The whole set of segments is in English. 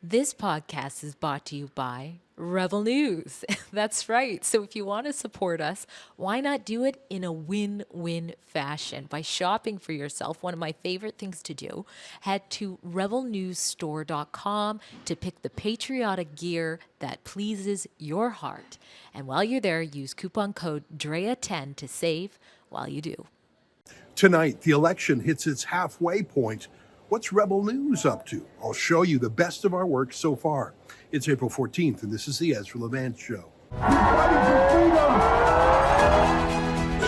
This podcast is brought to you by Rebel News. That's right. So if you want to support us, why not do it in a win-win fashion by shopping for yourself? One of my favorite things to do. Head to rebelnewsstore.com to pick the patriotic gear that pleases your heart. And while you're there, use coupon code DREA10 to save while you do. Tonight, the election hits its halfway point. What's Rebel News up to? I'll show you the best of our work so far. It's April 14th, and this is the Ezra Levant Show.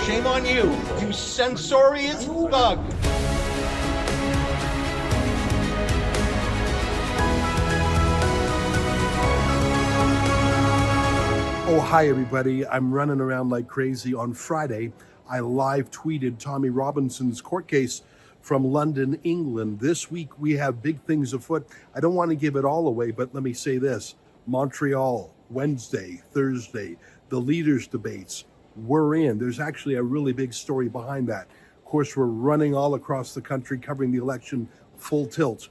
Shame on you, you censorious thug. Oh, hi, everybody. I'm running around like crazy. On Friday, I live tweeted Tommy Robinson's court case from London, England. This week, we have big things afoot. I don't want to give it all away, but let me say this. Montreal, Wednesday, Thursday, the leaders' debates, we're in. There's actually a really big story behind that. Of course, we're running all across the country covering the election full tilt.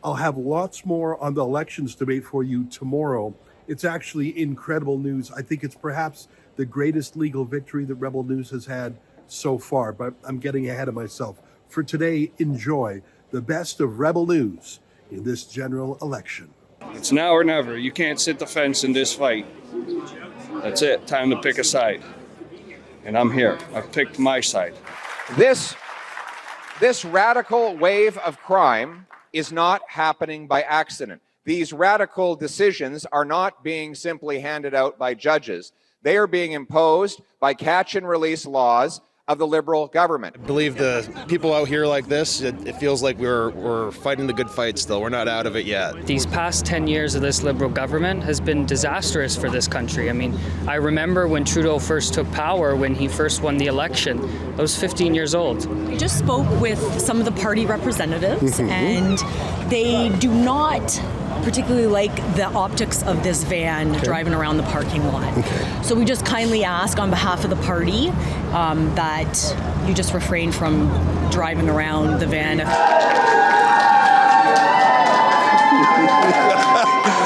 I'll have lots more on the elections debate for you tomorrow. It's actually incredible news. I think it's perhaps the greatest legal victory that Rebel News has had so far, but I'm getting ahead of myself. For today, enjoy the best of Rebel News in this general election. It's now or never. You can't sit the fence in this fight. That's it. Time to pick a side. And I'm here. I've picked my side. This radical wave of crime is not happening by accident. These radical decisions are not being simply handed out by judges. They are being imposed by catch and release laws of the Liberal government. I believe the people out here like this, it feels like we're fighting the good fight still. We're not out of it yet. These past 10 years of this Liberal government has been disastrous for this country. I mean, I remember when Trudeau first took power, when he first won the election. I was 15 years old. I just spoke with some of the party representatives, and they do not particularly like the optics of this van driving around the parking lot. So we just kindly ask on behalf of the party that you just refrain from driving around the van.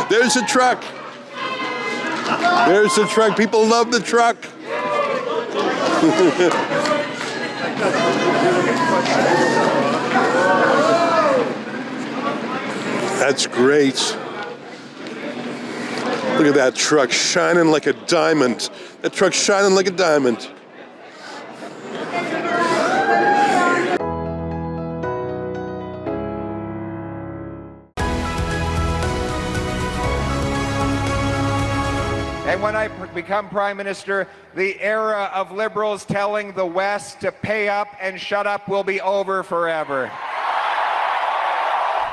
There's a truck. There's a truck. People love the truck. That's great. Look at that truck shining like a diamond. That truck's shining like a diamond. And when I become Prime Minister, the era of Liberals telling the West to pay up and shut up will be over forever.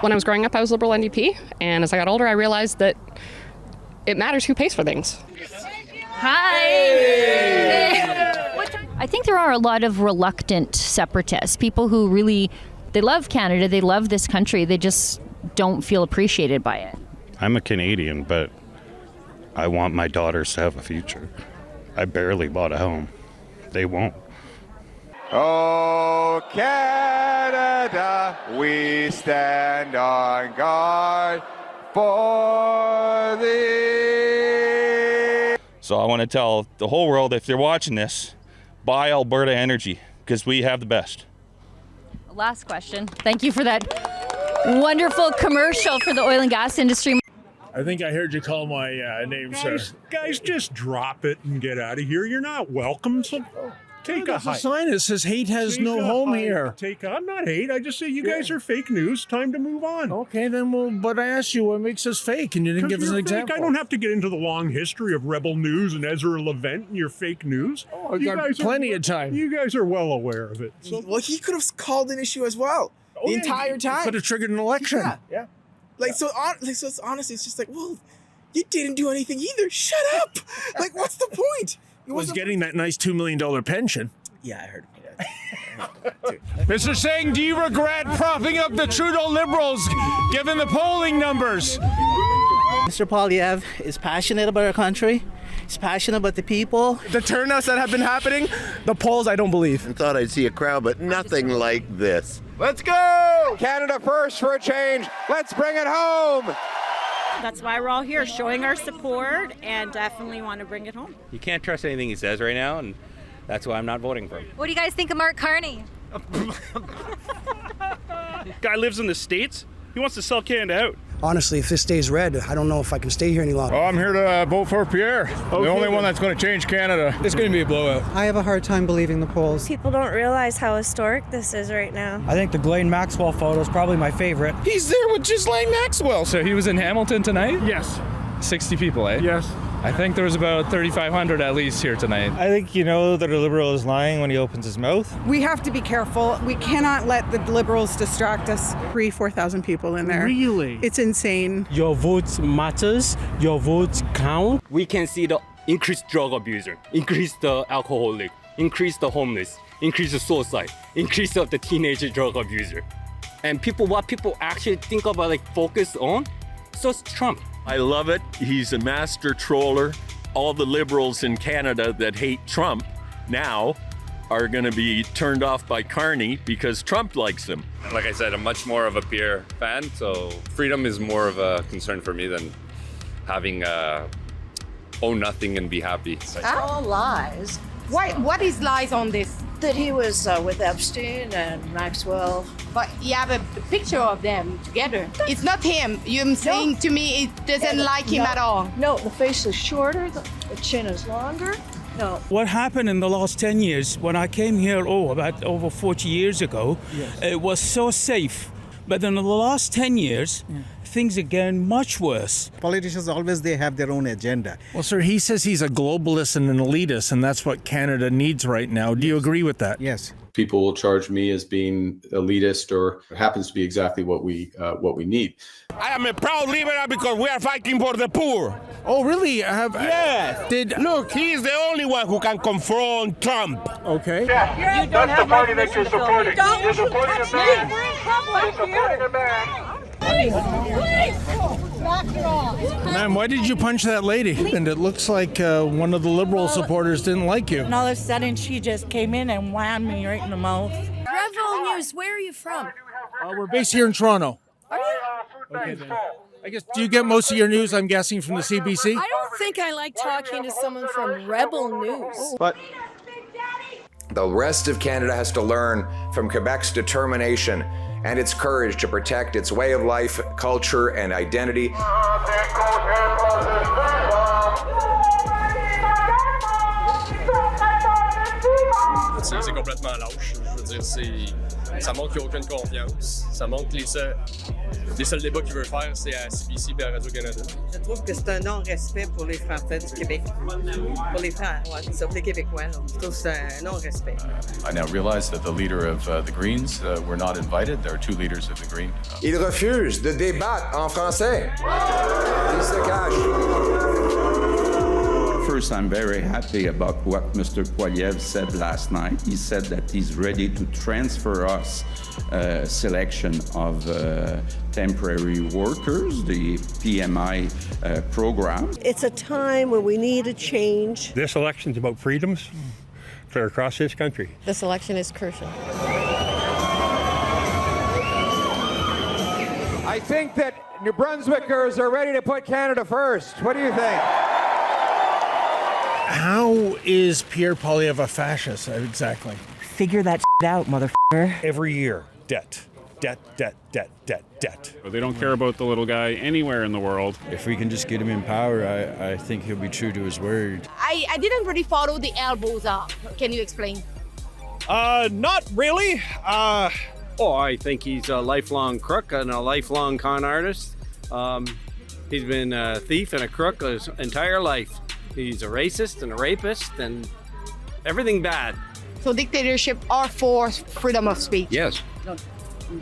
When I was growing up, I was Liberal NDP, and as I got older, I realized that it matters who pays for things. Hi! I think there are a lot of reluctant separatists, people who really, they love Canada, they love this country, they just don't feel appreciated by it. I'm a Canadian, but I want my daughters to have a future. I barely bought a home. They won't. Oh, Canada, we stand on guard for thee. So I want to tell the whole world, if you're watching this, buy Alberta Energy, because we have the best. Last question. Thank you for that wonderful commercial for the oil and gas industry. I think I heard you call my name, sir. Guys, just drop it and get out of here. You're not welcome. So take a hike. There's a sign that says hate has no home here. I'm not hate. I just say you guys are fake news. Time to move on. Okay, then but I asked you what makes us fake, and you didn't give us an example. I don't have to get into the long history of Rebel News and Ezra Levant and your fake news. Oh, I've got plenty of time. You guys are well aware of it. So, well, he could have called an issue as well the entire time. Could have triggered an election. Yeah. So it's honestly, it's just like, well, you didn't do anything either. Shut up. Like, what's the point? Was getting that nice $2 million pension. Yeah, I heard. Mr. Singh, do you regret propping up the Trudeau Liberals, given the polling numbers? Mr. Poilievre is passionate about our country. He's passionate about the people. The turnouts that have been happening, the polls, I don't believe. I thought I'd see a crowd, but nothing like this. Let's go! Canada first for a change. Let's bring it home. That's why we're all here, showing our support and definitely want to bring it home. You can't trust anything he says right now, and that's why I'm not voting for him. What do you guys think of Mark Carney? Guy lives in the States. He wants to sell Canada out. Honestly, if this stays red, I don't know if I can stay here any longer. Oh, I'm here to vote for Pierre, the only one that's going to change Canada. It's going to be a blowout. I have a hard time believing the polls. People don't realize how historic this is right now. I think the Ghislaine Maxwell photo is probably my favorite. He's there with Ghislaine Maxwell. So he was in Hamilton tonight? Yes. 60 people, eh? Yes. I think there was about 3,500 at least here tonight. I think you know that a Liberal is lying when he opens his mouth. We have to be careful. We cannot let the Liberals distract us. 4,000 people in there. Really? It's insane. Your votes matters. Your votes count. We can see the increased drug abuser, increase the alcoholic, increase the homeless, increase the suicide, increase of the teenage drug abuser. And what people actually think about, like, focus on, so it's Trump. I love it. He's a master troller. All the Liberals in Canada that hate Trump now are going to be turned off by Carney because Trump likes him. Like I said, I'm much more of a Pierre fan, so freedom is more of a concern for me than having own nothing and be happy. It's all lies. What is lies on this? That he was with Epstein and Maxwell. But you have a picture of them together. It's not him. You're saying to me it doesn't like him at all. No, the face is shorter, the chin is longer. No. What happened in the last 10 years, when I came here, about over 40 years ago, it was so safe. But in the last 10 years, things are getting much worse. Politicians always, they have their own agenda. Well, sir, he says he's a globalist and an elitist, and that's what Canada needs right now. Do you agree with that? Yes. People will charge me as being elitist, or it happens to be exactly what we need. I am a proud liberal because we are fighting for the poor. Oh, really? Yes. Look, he is the only one who can confront Trump. Okay. Yeah. You don't have party that you're supporting. You're supporting a man. You're supporting a man. Ma'am, why did you punch that lady? And it looks like one of the Liberal supporters didn't like you. And all of a sudden, she just came in and whammed me right in the mouth. Revel News, where are you from? We're based here in Toronto. Are you? Okay, then. I guess, do you get most of your news, I'm guessing, from the CBC? I don't think I like talking to someone from Rebel News. But the rest of Canada has to learn from Quebec's determination and its courage to protect its way of life, culture, and identity. C'est complètement lâche. Je veux dire, ça montre qu'il n'y a aucune confiance. Ça montre que les seuls débats qu'il veut faire, c'est à CBC et à Radio-Canada. Je trouve que c'est un non-respect pour les Français du Québec. Pour les les Québécois. Je trouve que c'est un non-respect. I now realize that the leader of the Greens were not invited. There are two leaders of the Green. Il refuse de débattre en français. Il se cache. First, I'm very happy about what Mr. Poiliev said last night. He said that he's ready to transfer us selection of temporary workers, the PMI program. It's a time when we need a change. This election's about freedoms clear across this country. This election is crucial. I think that New Brunswickers are ready to put Canada first. What do you think? How is Pierre Poilievre a fascist, exactly? Figure that out, motherfucker. Every year, debt. They don't care about the little guy anywhere in the world. If we can just get him in power, I think he'll be true to his word. I didn't really follow the elbows up. Can you explain? Not really. I think he's a lifelong crook and a lifelong con artist. He's been a thief and a crook his entire life. He's a racist and a rapist and everything bad. So dictatorship are for freedom of speech? Yes. No,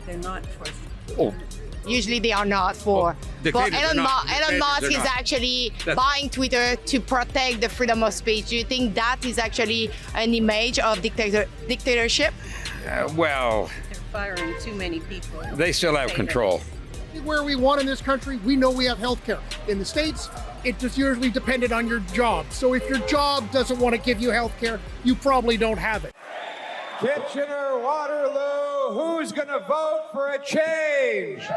they're not for. Oh. Usually they are not for. But Elon Musk is actually buying Twitter to protect the freedom of speech. Do you think that is actually an image of dictatorship? Well, They're firing too many people. they still have control. Where we want in this country, we know we have health care. In the States, it just usually depended on your job. So if your job doesn't want to give you health care, you probably don't have it. Kitchener, Waterloo, who's going to vote for a change?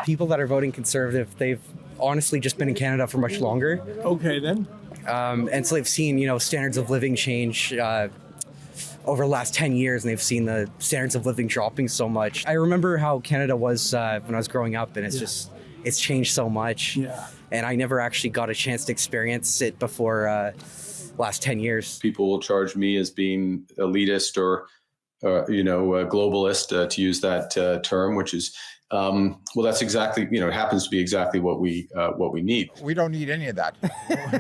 People that are voting Conservative, they've honestly just been in Canada for much longer. Okay, then. And so they've seen, standards of living change over the last 10 years, and they've seen the standards of living dropping so much. I remember how Canada was when I was growing up, and it's changed so much. Yeah. And I never actually got a chance to experience it before last 10 years. People will charge me as being elitist or a globalist, to use that term, which is that's exactly, it happens to be exactly what we need. We don't need any of that.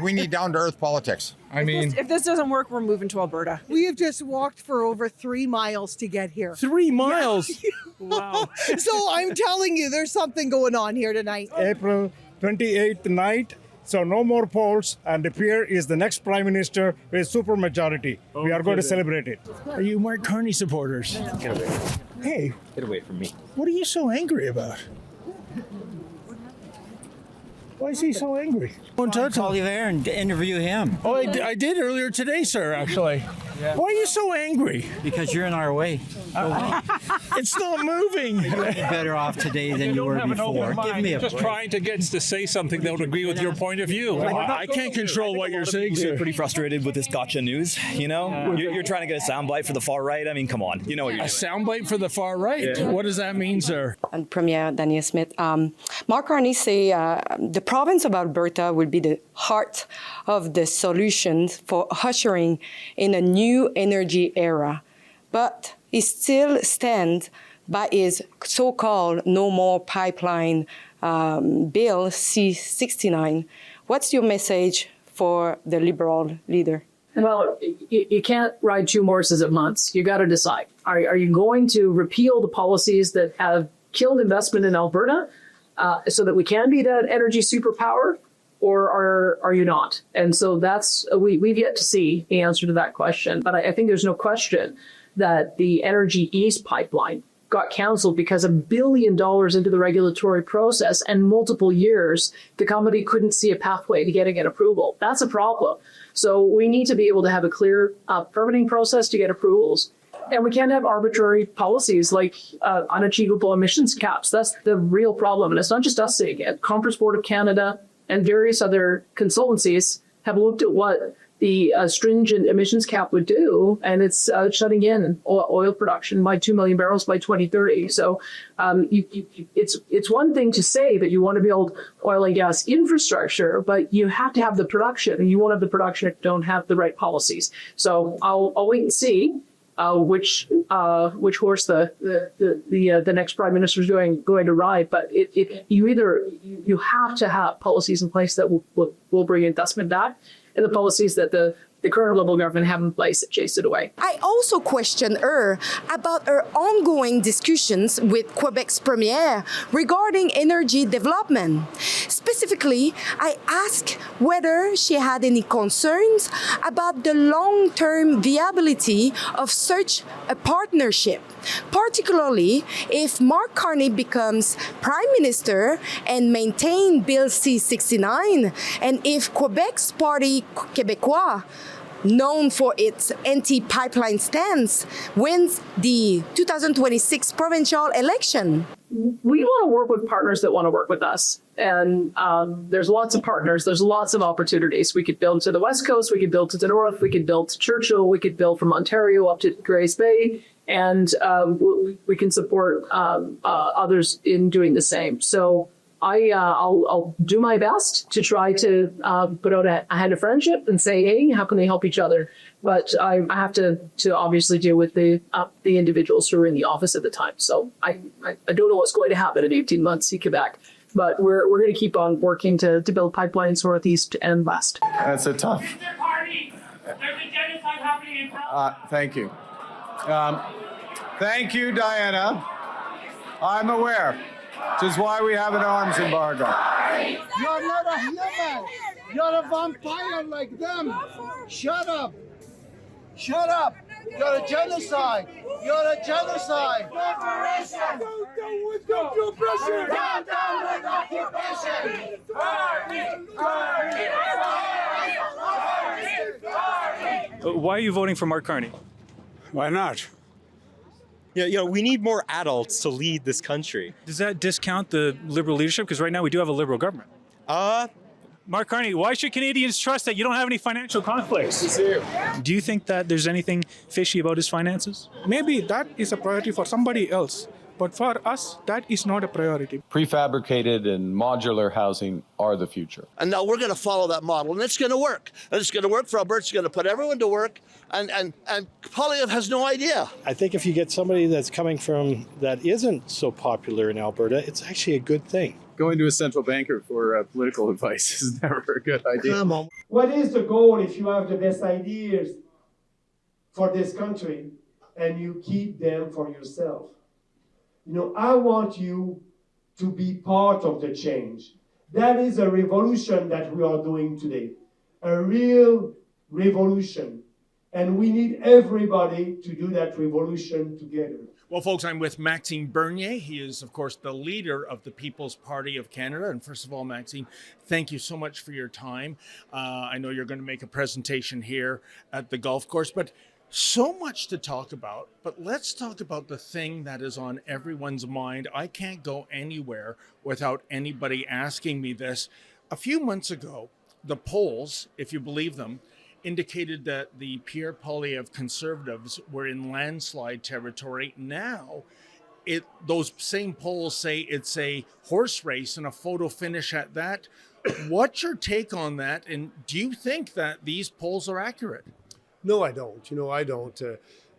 We need down-to-earth politics. If this doesn't work, we're moving to Alberta. We have just walked for over 3 miles to get here. 3 miles? Wow. So I'm telling you, there's something going on here tonight. April 28th night, so no more polls, and Pierre is the next Prime Minister with super majority. We are going to celebrate it. Are you Mark Carney supporters? Get away. Hey. Get away from me. What are you so angry about? Why is he so angry? I'll call you there and interview him. Oh, I did earlier today, sir, actually. Yeah. Why are you so angry? Because you're in our way. It's not moving. You're better off today than you were before. Give me a Just break. trying to get to say something that would agree with your point of view. I can't control what you're saying, sir. Pretty frustrated with this gotcha news, You're trying to get a soundbite for the far right. I mean, come on. You know what you're A doing. soundbite for the far right? Yeah. What does that mean, sir? And Premier Daniel Smith, Mark Carney say the province of Alberta will be the heart of the solutions for ushering in a new energy era. But he still stands by his so-called No More Pipeline Bill C-69. What's your message for the Liberal leader? Well, you can't ride 2 horses at once. You got to decide. Are you going to repeal the policies that have killed investment in Alberta so that we can be that energy superpower, or are you not? And so that's we've yet to see the answer to that question. But I think there's no question that the Energy East pipeline got canceled because $1 billion into the regulatory process and multiple years, the company couldn't see a pathway to getting an approval. That's a problem. So we need to be able to have a clear permitting process to get approvals. And we can't have arbitrary policies like unachievable emissions caps. That's the real problem. And it's not just us saying it. Conference Board of Canada and various other consultancies have looked at what the stringent emissions cap would do, and it's shutting in oil production by 2 million barrels by 2030. So it's one thing to say that you want to build oil and gas infrastructure, but you have to have the production, and you won't have the production if you don't have the right policies. So I'll wait and see which horse the next prime minister is going to ride. But you have to have policies in place that will bring investment back, and the policies that the current Liberal government have in place that chase it away. I also question her about her ongoing discussions with Quebec's Premier regarding energy development. Specifically, I asked whether she had any concerns about the long-term viability of such a partnership, particularly if Mark Carney becomes Prime Minister and maintain Bill C-69, and if Quebec's Parti Québécois, known for its anti-pipeline stance, wins the 2026 provincial election. We want to work with partners that want to work with us. And there's lots of partners. There's lots of opportunities. We could build to the West Coast. We could build to the North. We could build to Churchill. We could build from Ontario up to Grays Bay. And we can support others in doing the same. So I'll do my best to try to put out a hand of friendship and say, hey, how can they help each other? But I have to obviously deal with the individuals who are in the office at the time. So I don't know what's going to happen in 18 months in Quebec. But we're going to keep on working to build pipelines northeast and west. That's a tough. There's a genocide happening in Thank you. Thank you, Diana. I'm aware. Which is why we have an arms embargo. You're not a human. You're a vampire like them. Shut up. Shut up. You're a genocide. You're a genocide. Down with occupation. Down with occupation. Why are you voting for Mark Carney? Why not? We need more adults to lead this country. Does that discount the Liberal leadership? Because right now we do have a Liberal government. Mark Carney, why should Canadians trust that you don't have any financial conflicts? Do you think that there's anything fishy about his finances? Maybe that is a priority for somebody else, but for us, that is not a priority. Prefabricated and modular housing are the future. And now we're going to follow that model, and it's going to work. And it's going to work for Alberta. It's going to put everyone to work, and Poilievre has no idea. I think if you get somebody that's coming from that isn't so popular in Alberta, it's actually a good thing. Going to a central banker for political advice is never a good idea. Come on. What is the goal if you have the best ideas for this country and you keep them for yourself? I want you to be part of the change. That is a revolution that we are doing today, a real revolution. And we need everybody to do that revolution together. Well, folks, I'm with Maxime Bernier. He is, of course, the leader of the People's Party of Canada. And first of all, Maxime, thank you so much for your time. I know you're going to make a presentation here at the golf course, but so much to talk about. But let's talk about the thing that is on everyone's mind. I can't go anywhere without anybody asking me this. A few months ago, the polls, if you believe them, indicated that the Pierre Poilievre Conservatives were in landslide territory. Now, those same polls say it's a horse race and a photo finish at that. What's your take on that? And do you think that these polls are accurate? No, I don't. I don't.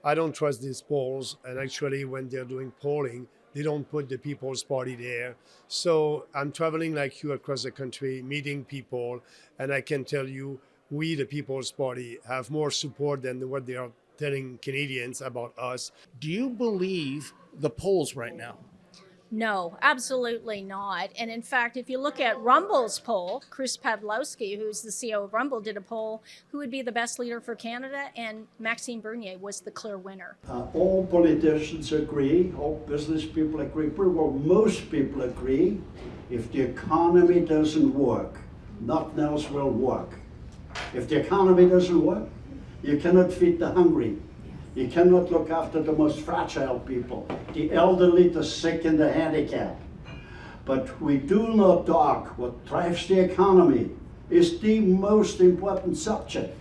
I don't trust these polls. And actually, when they're doing polling, they don't put the People's Party there. So I'm traveling like you across the country, meeting people, and I can tell you, we, the People's Party, have more support than what they are telling Canadians about us. Do you believe the polls right now? No, absolutely not. And in fact, if you look at Rumble's poll, Chris Pavlowski, who's the CEO of Rumble, did a poll, who would be the best leader for Canada, and Maxime Bernier was the clear winner. All politicians agree, all business people agree, well, most people agree, if the economy doesn't work, nothing else will work. If the economy doesn't work, you cannot feed the hungry. You cannot look after the most fragile people, the elderly, the sick, and the handicapped. But we do not talk. What drives the economy is the most important subject.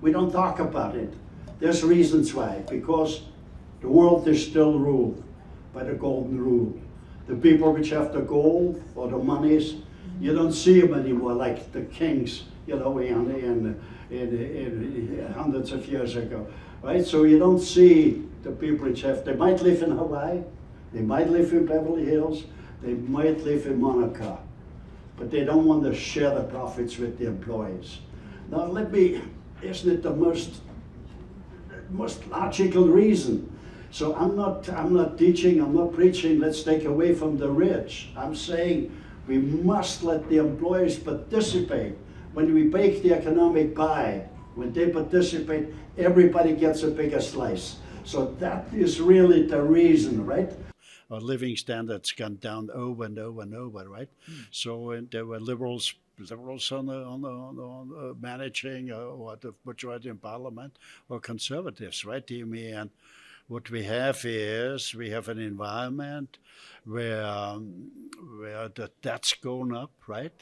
We don't talk about it. There's reasons why. Because the world is still ruled by the golden rule. The people which have the gold or the monies, you don't see them anymore like the kings, in hundreds of years ago. Right, so you don't see the people which have, they might live in Hawaii, they might live in Beverly Hills, they might live in Monaco, but they don't want to share the profits with the employees. Now isn't it the most logical reason? So I'm not teaching, I'm not preaching, let's take away from the rich. I'm saying we must let the employees participate. When we bake the economic pie, when they participate, everybody gets a bigger slice. So that is really the reason, right? Our living standards gone down over and over and over, right? So there were liberals on the managing or the majority in parliament, or conservatives, right? And what we have is we have an environment where the debt's going up, right?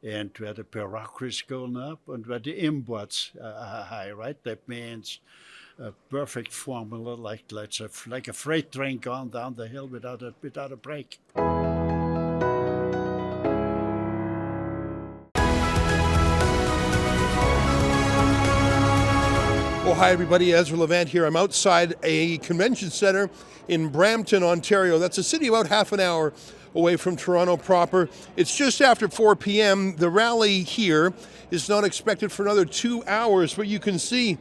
And where the bureaucracy is going up, and where the imports are high, right? That means a perfect formula, like a freight train going down the hill without a brake. Well, hi everybody, Ezra Levant here. I'm outside a convention center in Brampton, Ontario. That's a city about half an hour away from Toronto proper. It's just after 4 p.m. The rally here is not expected for another 2 hours, but you can see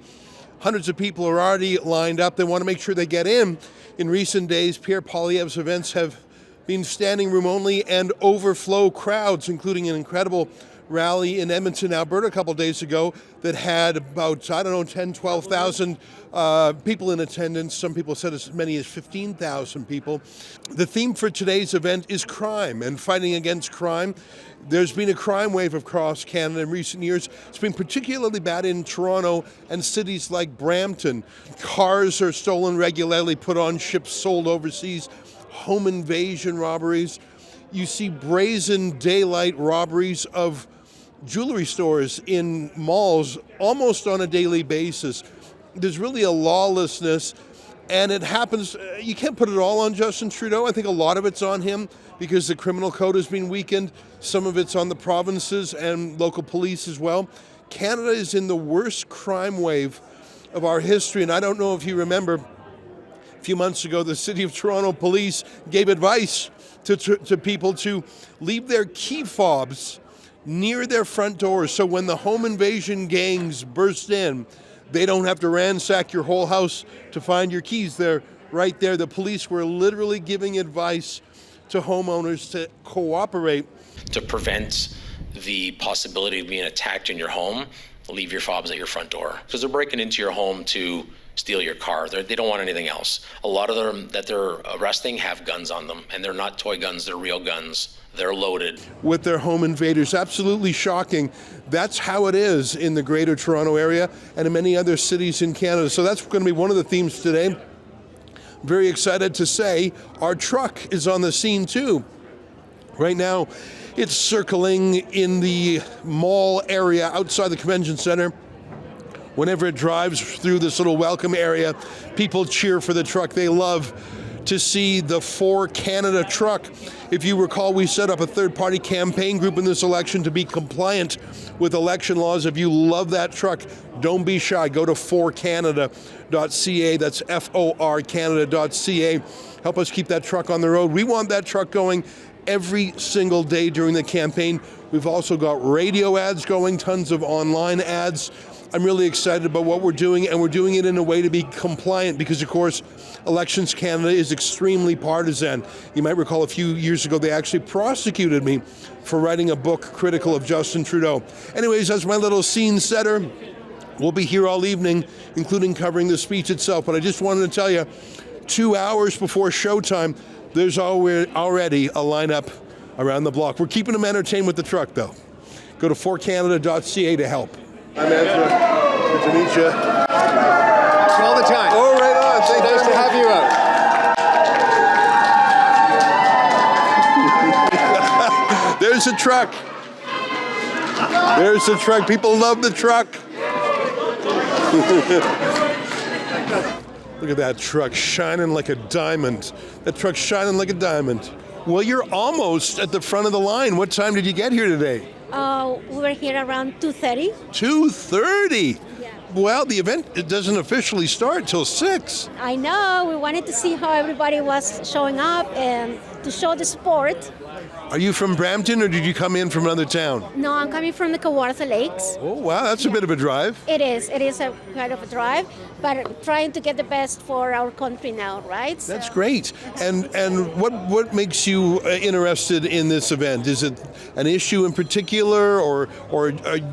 hundreds of people are already lined up. They want to make sure they get in. In recent days, Pierre Poilievre's events have been standing room only and overflow crowds, including an incredible rally in Edmonton, Alberta a couple days ago that had about, 10, 12,000 people in attendance. Some people said as many as 15,000 people. The theme for today's event is crime and fighting against crime. There's been a crime wave across Canada in recent years. It's been particularly bad in Toronto and cities like Brampton. Cars are stolen regularly, put on ships, sold overseas. Home invasion robberies. You see brazen daylight robberies of jewelry stores in malls almost on a daily basis. There's really a lawlessness, and it happens. You can't put it all on Justin Trudeau. I think a lot of it's on him because the criminal code has been weakened. Some of it's on the provinces and local police as well. Canada is in the worst crime wave of our history, and I don't know if you remember, a few months ago, the City of Toronto Police gave advice to people to leave their key fobs near their front doors, so when the home invasion gangs burst in, they don't have to ransack your whole house to find your keys. They're right there. The police were literally giving advice to homeowners to cooperate. To prevent the possibility of being attacked in your home, leave your fobs at your front door. Because they're breaking into your home to steal your car. They don't want anything else. A lot of them that they're arresting have guns on them, and they're not toy guns, they're real guns. They're loaded. With their home invaders, absolutely shocking. That's how it is in the Greater Toronto Area and in many other cities in Canada. So that's going to be one of the themes today. Very excited to say our truck is on the scene too. Right now, it's circling in the mall area outside the convention center. Whenever it drives through this little welcome area, people cheer for the truck. They love to see the For Canada truck. If you recall, we set up a third-party campaign group in this election to be compliant with election laws. If you love that truck, don't be shy. Go to forcanada.ca. That's FOR Canada.ca. Help us keep that truck on the road. We want that truck going every single day during the campaign. We've also got radio ads going, tons of online ads. I'm really excited about what we're doing, and we're doing it in a way to be compliant because, of course, Elections Canada is extremely partisan. You might recall a few years ago they actually prosecuted me for writing a book critical of Justin Trudeau. Anyways, that's my little scene setter. We'll be here all evening, including covering the speech itself. But I just wanted to tell you, 2 hours before showtime, there's already a lineup around the block. We're keeping them entertained with the truck, though. Go to forcanada.ca to help. I'm Ezra. Good to meet you. All the time. Oh, right on. It's nice to have you out. There's the truck. There's the truck. People love the truck. Look at that truck shining like a diamond. That truck's shining like a diamond. Well, you're almost at the front of the line. What time did you get here today? We were here around 2:30. 2:30? Yeah. Well, the event doesn't officially start till 6. I know. We wanted to see how everybody was showing up and to show the support. Are you from Brampton or did you come in from another town? No, I'm coming from the Kawartha Lakes. Oh, wow. That's a bit of a drive. It is. It is a kind of a drive, but trying to get the best for our country now, right? That's great. And what makes you interested in this event? Is it an issue in particular or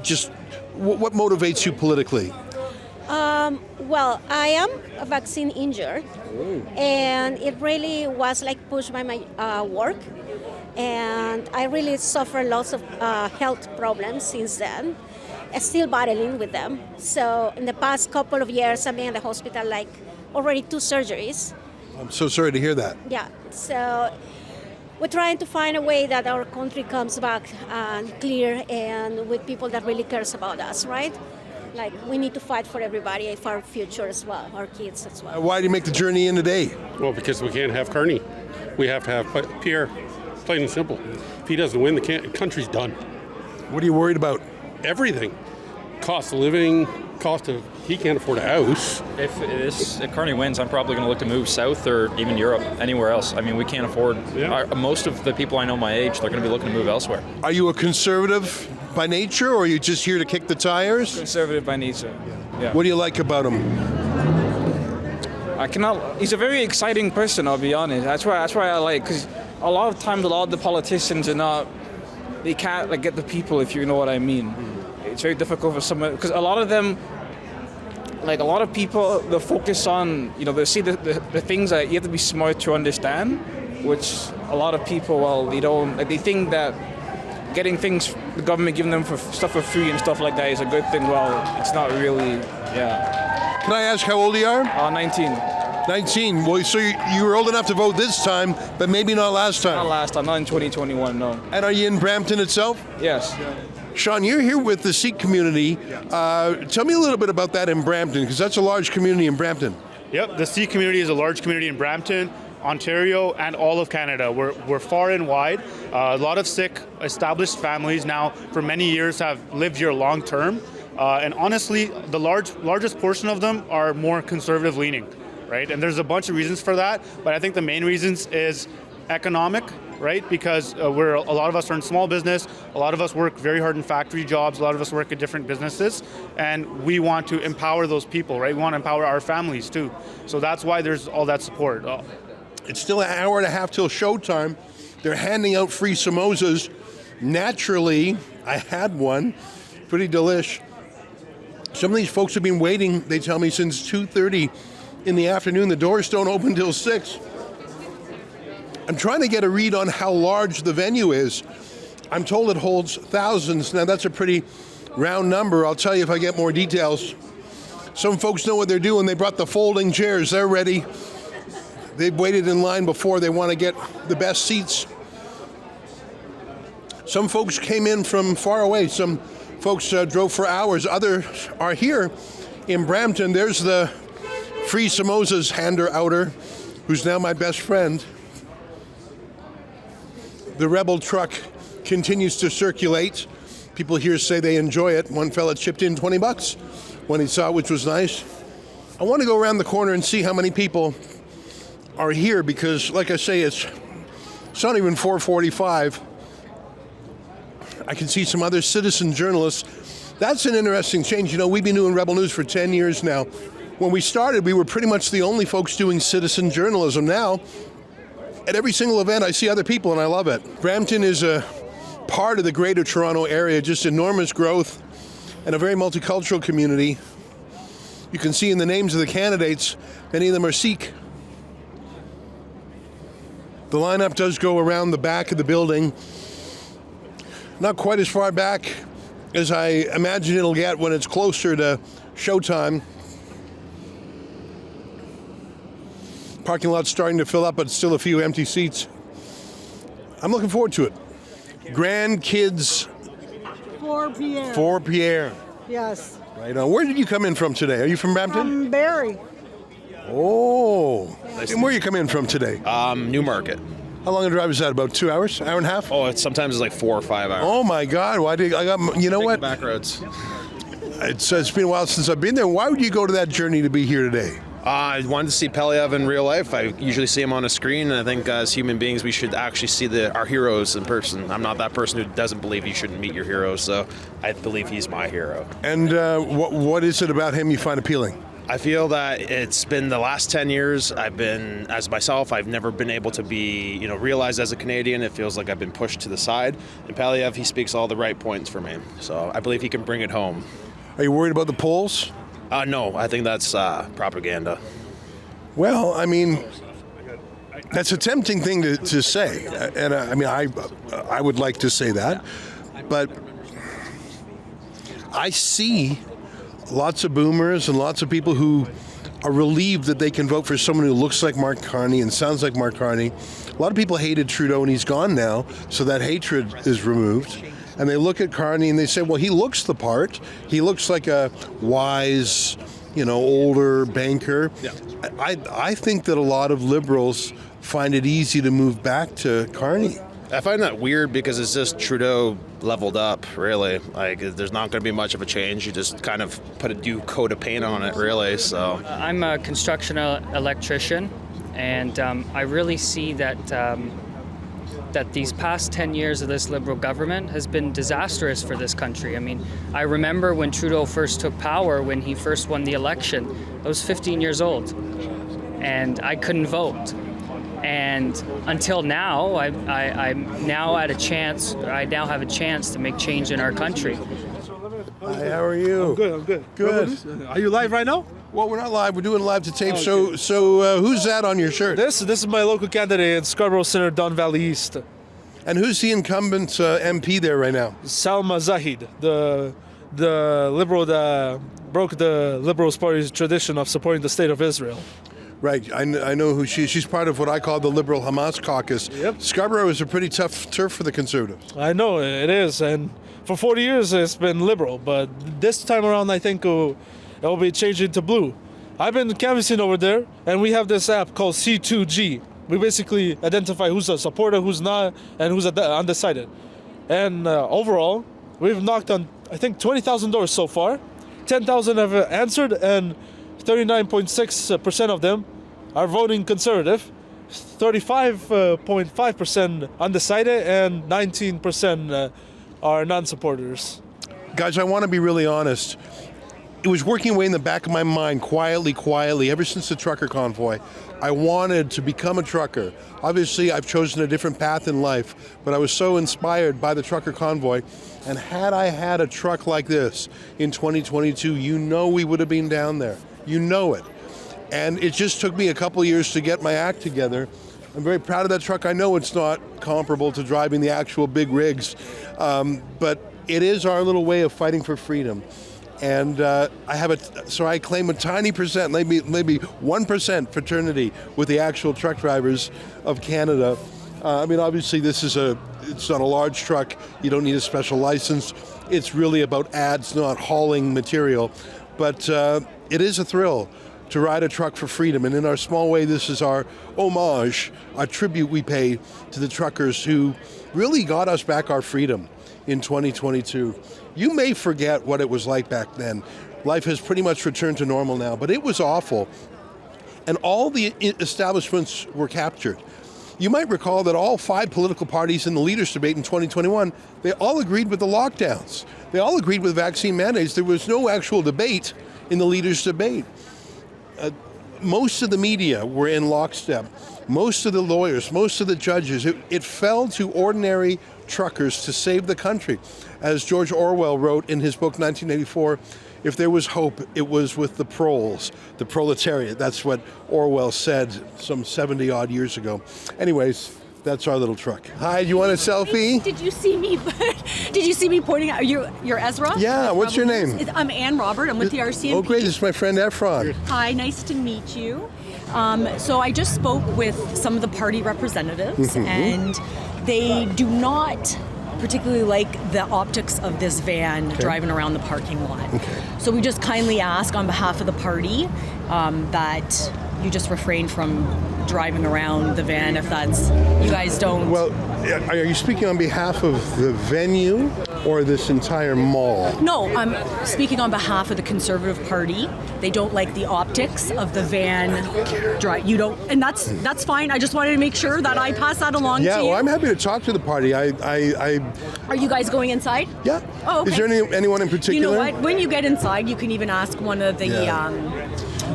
just what motivates you politically? Well, I am a vaccine injured, and it really was like pushed by my work. And I really suffer lots of health problems since then. I'm still battling with them. So in the past couple of years, I've been in the hospital like already 2 surgeries. I'm so sorry to hear that. Yeah. So we're trying to find a way that our country comes back clear and with people that really cares about us, right? Like we need to fight for everybody, for our future as well, our kids as well. Why do you make the journey in today? Well, because we can't have Carney. We have to have Pierre. Plain and simple. If he doesn't win, the country's done. What are you worried about? Everything. Cost of living, he can't afford a house. If Carney wins, I'm probably going to look to move south or even Europe, anywhere else. I mean, we can't afford, most of the people I know my age, they're going to be looking to move elsewhere. Are you a conservative by nature or are you just here to kick the tires? Conservative by nature, yeah. What do you like about him? He's a very exciting person, I'll be honest. That's why I like, because a lot of times a lot of the politicians are not they can't like get the people, if you know what I mean. It's very difficult for someone because a lot of them, like a lot of people, they'll focus on, you know, they see the things that you have to be smart to understand, which a lot of people, well, they don't, like they think that getting things, the government giving them stuff for free and stuff like that is a good thing. Well, it's not really, yeah. Can I ask how old you are? 19. 19. Well, so you were old enough to vote this time, but maybe not last time. Not last time, not in 2021, no. And are you in Brampton itself? Yes. Sean, you're here with the Sikh community. Tell me a little bit about that in Brampton, because that's a large community in Brampton. Yep, the Sikh community is a large community in Brampton, Ontario, and all of Canada. We're far and wide. A lot of Sikh established families now for many years have lived here long term. And honestly, the largest portion of them are more conservative leaning, right? And there's a bunch of reasons for that, but I think the main reasons is economic, right? Because a lot of us are in small business, a lot of us work very hard in factory jobs, a lot of us work at different businesses, and we want to empower those people, right? We want to empower our families too. So that's why there's all that support. It's still an hour and a half till showtime. They're handing out free samosas. Naturally, I had one. Pretty delish. Some of these folks have been waiting, they tell me, since 2:30 in the afternoon. The doors don't open till 6. I'm trying to get a read on how large the venue is. I'm told it holds thousands. Now, that's a pretty round number. I'll tell you if I get more details. Some folks know what they're doing. They brought the folding chairs. They're ready. They've waited in line before. They want to get the best seats. Some folks came in from far away. Some folks drove for hours. Others are here in Brampton. There's the free samosas hander-outer, who's now my best friend. The Rebel truck continues to circulate. People here say they enjoy it. One fella chipped in $20 when he saw it, which was nice. I want to go around the corner and see how many people are here because, like I say, it's not even 4:45. I can see some other citizen journalists. That's an interesting change. You know, we've been doing Rebel News for 10 years now. When we started, we were pretty much the only folks doing citizen journalism. Now, at every single event, I see other people, and I love it. Brampton is a part of the greater Toronto area, just enormous growth and a very multicultural community. You can see in the names of the candidates, many of them are Sikh. The lineup does go around the back of the building. Not quite as far back as I imagine it'll get when it's closer to showtime. Parking lot's starting to fill up, but still a few empty seats. I'm looking forward to it. Grandkids. Fort Pierre. Yes. Right on. Where did you come in from today? Are you from Brampton? Barrie. Oh. And where are you coming in from today? Newmarket. How long a drive is that? About 2 hours? Hour and a half? Oh, sometimes it's like 4 or 5 hours. Oh my God! Why did I got? You know what? Back roads. It's been a while since I've been there. Why would you go to that journey to be here today? I wanted to see Peliev in real life. I usually see him on a screen, and I think as human beings, we should actually see our heroes in person. I'm not that person who doesn't believe you shouldn't meet your heroes, so I believe he's my hero. And what is it about him you find appealing? I feel that it's been the last 10 years I've been, as myself, I've never been able to be, realized as a Canadian. It feels like I've been pushed to the side. And Peliev, he speaks all the right points for me. So I believe he can bring it home. Are you worried about the polls? No, I think that's propaganda. Well, I mean, that's a tempting thing to say. And I would like to say that. But I see lots of boomers and lots of people who are relieved that they can vote for someone who looks like Mark Carney and sounds like Mark Carney. A lot of people hated Trudeau and he's gone now, so that hatred is removed. And they look at Carney and they say, well, he looks the part. He looks like a wise, older banker. Yeah. I think that a lot of Liberals find it easy to move back to Carney. I find that weird because it's just Trudeau leveled up, really. Like, there's not going to be much of a change. You just kind of put a new coat of paint on it, really. So I'm a construction electrician, and I really see that that these past 10 years of this Liberal government has been disastrous for this country. I mean, I remember when Trudeau first took power, when he first won the election. I was 15 years old, and I couldn't vote. And until now, I now have a chance to make change in our country. Hi, how are you? I'm good. Good. Are you live right now? Well, we're not live. We're doing live to tape. Oh, So who's that on your shirt? This is my local candidate in Scarborough Center, Don Valley East. And who's the incumbent MP there right now? Salma Zahid, the liberal that broke the Liberals Party's tradition of supporting the state of Israel. Right, I know who she is. She's part of what I call the Liberal Hamas caucus. Yep. Scarborough is a pretty tough turf for the Conservatives. I know it is, and for 40 years it's been liberal, but this time around I think it will be changing to blue. I've been canvassing over there, and we have this app called C2G. We basically identify who's a supporter, who's not, and who's undecided. And overall, we've knocked on, I think, 20,000 doors so far. 10,000 have answered, and 39.6% of them are voting Conservative, 35.5% undecided, and 19% are non-supporters. Guys, I want to be really honest. It was working away in the back of my mind quietly, ever since the trucker convoy. I wanted to become a trucker. Obviously, I've chosen a different path in life, but I was so inspired by the trucker convoy. And had I had a truck like this in 2022, you know we would have been down there. You know it. And it just took me a couple of years to get my act together. I'm very proud of that truck. I know it's not comparable to driving the actual big rigs, but it is our little way of fighting for freedom. And I claim a tiny percent, maybe 1% fraternity with the actual truck drivers of Canada. Obviously it's not a large truck. You don't need a special license. It's really about ads, not hauling material. But it is a thrill to ride a truck for freedom. And in our small way, this is our homage, our tribute we pay to the truckers who really got us back our freedom in 2022. You may forget what it was like back then. Life has pretty much returned to normal now, but it was awful. And all the establishments were captured. You might recall that all 5 political parties in the leaders' debate in 2021, they all agreed with the lockdowns. They all agreed with vaccine mandates. There was no actual debate in the leaders' debate. Most of the media were in lockstep. Most of the lawyers, most of the judges, it fell to ordinary truckers to save the country. As George Orwell wrote in his book 1984, if there was hope, it was with the proles, the proletariat. That's what Orwell said some 70 odd years ago. Anyways, that's our little truck. Hi, do you want a selfie? Did you see me? Did you see me pointing out? You're Ezra? Yeah, what's your name? I'm Ann Robert. I'm with the RCMP. Oh, great. This is my friend Efron. Hi, nice to meet you. So I just spoke with some of the party representatives, and they do not particularly like the optics of this van driving around the parking lot. So we just kindly ask on behalf of the party that you just refrain from driving around the van if that's, you guys don't. Well, are you speaking on behalf of the venue or this entire mall? No, I'm speaking on behalf of the Conservative Party. They don't like the optics of the van drive. You don't, and that's fine. I just wanted to make sure that I pass that along to you. Yeah, well, I'm happy to talk to the party. Are you guys going inside? Yeah. Oh, okay. Is there anyone in particular? You know what? When you get inside, you can even ask one of the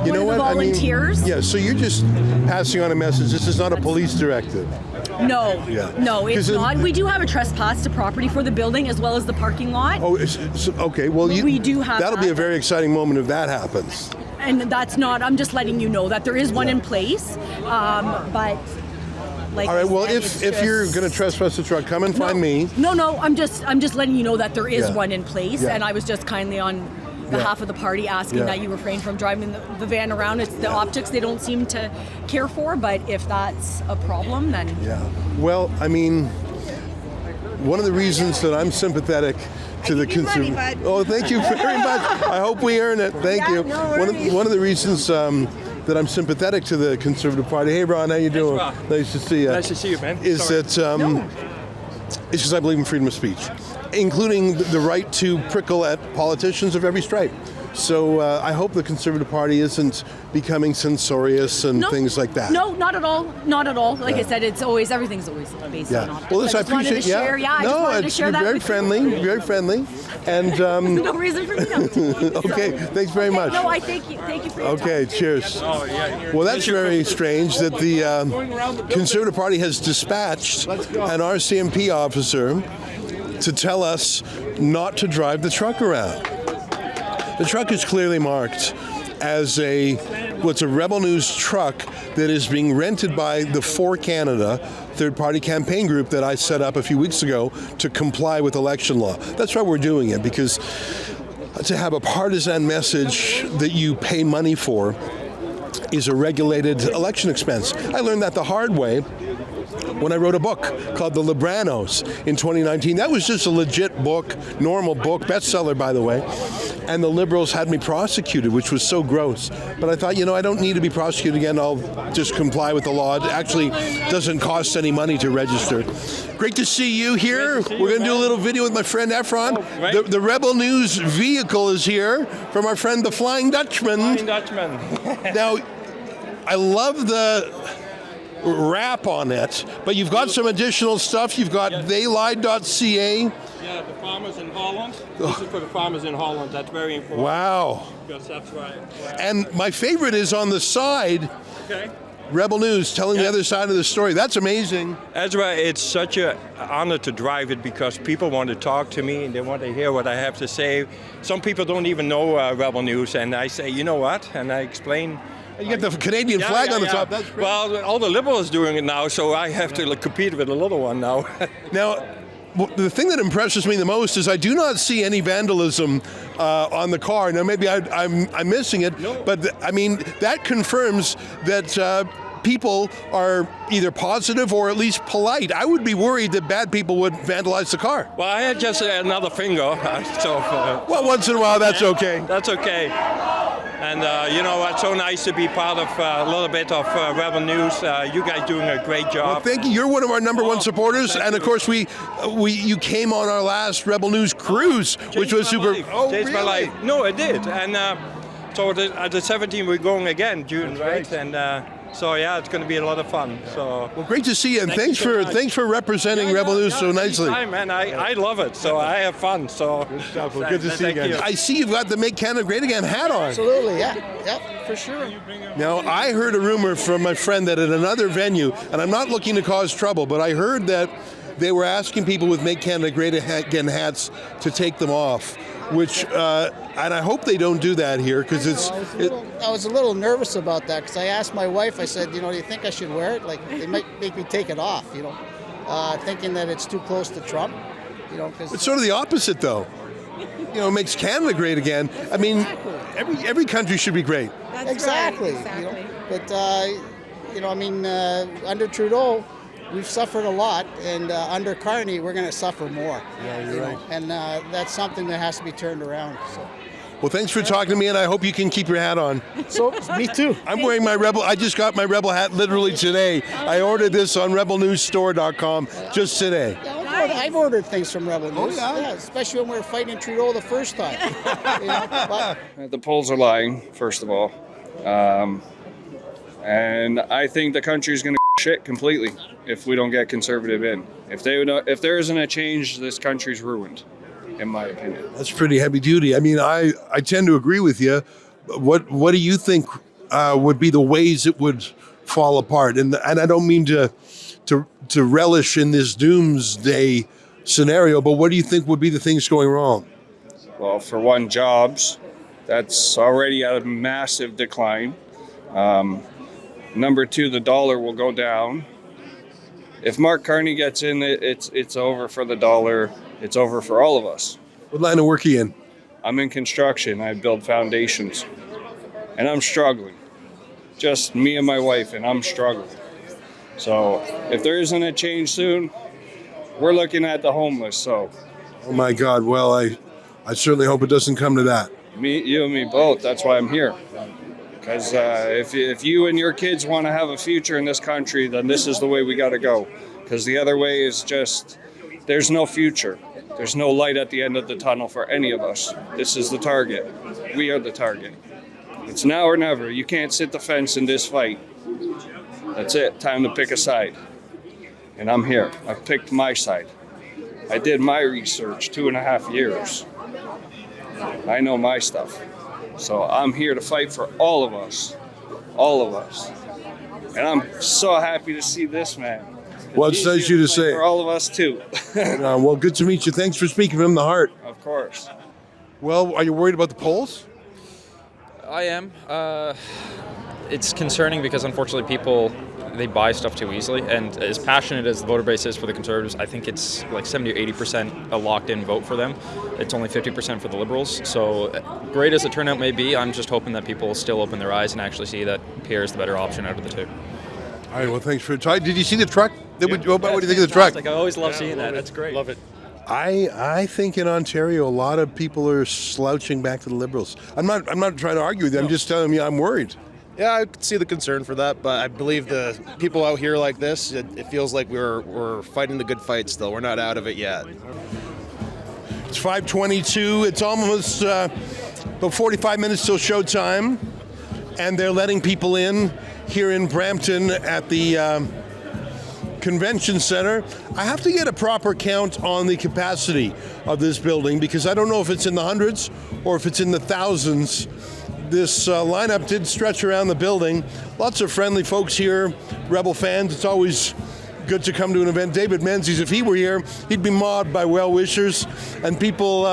you know what? volunteers. So you're just passing on a message. This is not a police directive. No, Yeah. no, it's not. We do have a trespass to property for the building as well as the parking lot. Oh, okay. Well, we do have that'll be that. a very exciting moment if that happens. And that's not, I'm just letting you know that there is one in place, but like. All right. Well, I if said, you're going to trespass the truck, come and find me. No, I'm just letting you know that there is one in place, Yeah. and I was just kindly on behalf of the party asking that you refrain from driving the van around. It's the optics they don't seem to care for, but if that's a problem, then. Yeah. Well, one of the reasons that I'm sympathetic to the consumer. Oh, thank you very much. I hope we earn it. Thank you. One of the reasons that I'm sympathetic to the Conservative Party. Hey, Ron, how you doing? Nice to see you. Nice to see you, man. Is that it's because I believe in freedom of speech, including the right to prickle at politicians of every stripe. So I hope the Conservative Party isn't becoming censorious and things like that. No, not at all. Not at all. Like I said, everything's always based on optics. Well, listen, I appreciate. I just wanted to share you're that very with friendly. you. Very friendly. And no reason for me not to. okay, thanks very much. No, I thank you. Thank you for your Okay, time. cheers. Well, that's very strange that the Conservative Party has dispatched an RCMP officer to tell us not to drive the truck around. The truck is clearly marked as what's a Rebel News truck that is being rented by the For Canada third-party campaign group that I set up a few weeks ago to comply with election law. That's why we're doing it, because to have a partisan message that you pay money for is a regulated election expense. I learned that the hard way when I wrote a book called The Libranos in 2019. That was just a legit book, normal book, bestseller, by the way. And the Liberals had me prosecuted, which was so gross. But I thought, I don't need to be prosecuted again. I'll just comply with the law. It actually doesn't cost any money to register. Great to see you here. We're going to do a little video with my friend Efron. The Rebel News vehicle is here from our friend the Flying Dutchman. Now, I love the wrap on it, but you've got some additional stuff. You've got theylied.ca. Yeah, the farmers in Holland. This is for the farmers in Holland. That's very important. Wow. Because that's right. And my favorite is on the side. Okay. Rebel News telling the other side of the story. That's amazing. Ezra, it's such an honor to drive it because people want to talk to me and they want to hear what I have to say. Some people don't even know Rebel News, and I say, you know what? And I explain. You get the Canadian flag on the top. That's great. Well, all the Liberals doing it now, so I have to compete with a little one now. Now, the thing that impresses me the most is I do not see any vandalism on the car. Now, maybe I'm missing it, but that confirms that people are either positive or at least polite. I would be worried that bad people would vandalize the car. Well, I had just another finger, so. Well, once in a while, that's okay. That's okay. And it's so nice to be part of a little bit of Rebel News. You guys doing a great job. Well, thank you. You're one of our number one supporters, and of course, you came on our last Rebel News cruise, which was super. Oh, changed my life. No, it did, and so at the 17th we're going again, June, right? And so it's going to be a lot of fun. So well, great to see you, and thanks for representing Rebel News so nicely. Man, I love it, so I have fun. So good stuff. Well, good to see you again. I see you've got the Make Canada Great Again hat on. Absolutely, yeah, for sure. Now, I heard a rumor from my friend that at another venue, and I'm not looking to cause trouble, but I heard that they were asking people with Make Canada Great Again hats to take them off, which, and I hope they don't do that here, because I was a little nervous about that, because I asked my wife, I said, do you think I should wear it? Like, they might make me take it off, thinking that it's too close to Trump, Cause it's sort of the opposite, though. It makes Canada great again. I mean, every country should be great. That's exactly. But, under Trudeau, we've suffered a lot, and under Carney, we're going to suffer more. Yeah, you're right. And that's something that has to be turned around. So. Well, thanks for talking to me, and I hope you can keep your hat on. So, me too. I'm wearing my Rebel. I just got my Rebel hat literally today. I ordered this on rebelnewsstore.com just today. I've ordered things from Rebel News. Oh, yeah? Especially when we were fighting Trudeau the first time. The polls are lying, first of all. And I think the country's going to shit completely if we don't get conservative in. If there isn't a change, this country's ruined, in my opinion. That's pretty heavy duty. I mean, I tend to agree with you. What do you think would be the ways it would fall apart? And I don't mean to relish in this doomsday scenario, but what do you think would be the things going wrong? Well, for one, jobs. That's already at a massive decline. Number two, the dollar will go down. If Mark Carney gets in, it's over for the dollar. It's over for all of us. What line of work are you in? I'm in construction. I build foundations. And I'm struggling. Just me and my wife, and I'm struggling. So if there isn't a change soon, we're looking at the homeless. So. Oh my God. Well, I certainly hope it doesn't come to that. You and me both. That's why I'm here. Because if you and your kids want to have a future in this country, then this is the way we got to go. Because the other way is just there's no future. There's no light at the end of the tunnel for any of us. This is the target. We are the target. It's now or never. You can't sit the fence in this fight. That's it. Time to pick a side. And I'm here. I've picked my side. I did my research 2.5 years. I know my stuff. So I'm here to fight for all of us. All of us. And I'm so happy to see this man. Well, it's nice you to say. For all of us too. Well, good to meet you. Thanks for speaking from the heart. Of course. Well, are you worried about the polls? I am. It's concerning because unfortunately people, they buy stuff too easily. And as passionate as the voter base is for the Conservatives, I think it's like 70 or 80% a locked-in vote for them. It's only 50% for the Liberals. So great as the turnout may be, I'm just hoping that people still open their eyes and actually see that Pierre is the better option out of the two. All right, well, thanks for your time. Did you see the truck? What do you think of the truck? I always love seeing that. That's great. Love it. I think in Ontario, a lot of people are slouching back to the Liberals. I'm not trying to argue with you. I'm just telling you I'm worried. Yeah, I could see the concern for that, but I believe the people out here like this, it feels like we're fighting the good fight still. We're not out of it yet. It's 5:22. It's almost about 45 minutes till showtime, and they're letting people in here in Brampton at the Convention Center. I have to get a proper count on the capacity of this building because I don't know if it's in the hundreds or if it's in the thousands. This lineup did stretch around the building. Lots of friendly folks here, Rebel fans. It's always good to come to an event. David Menzies, if he were here, he'd be mobbed by well-wishers and people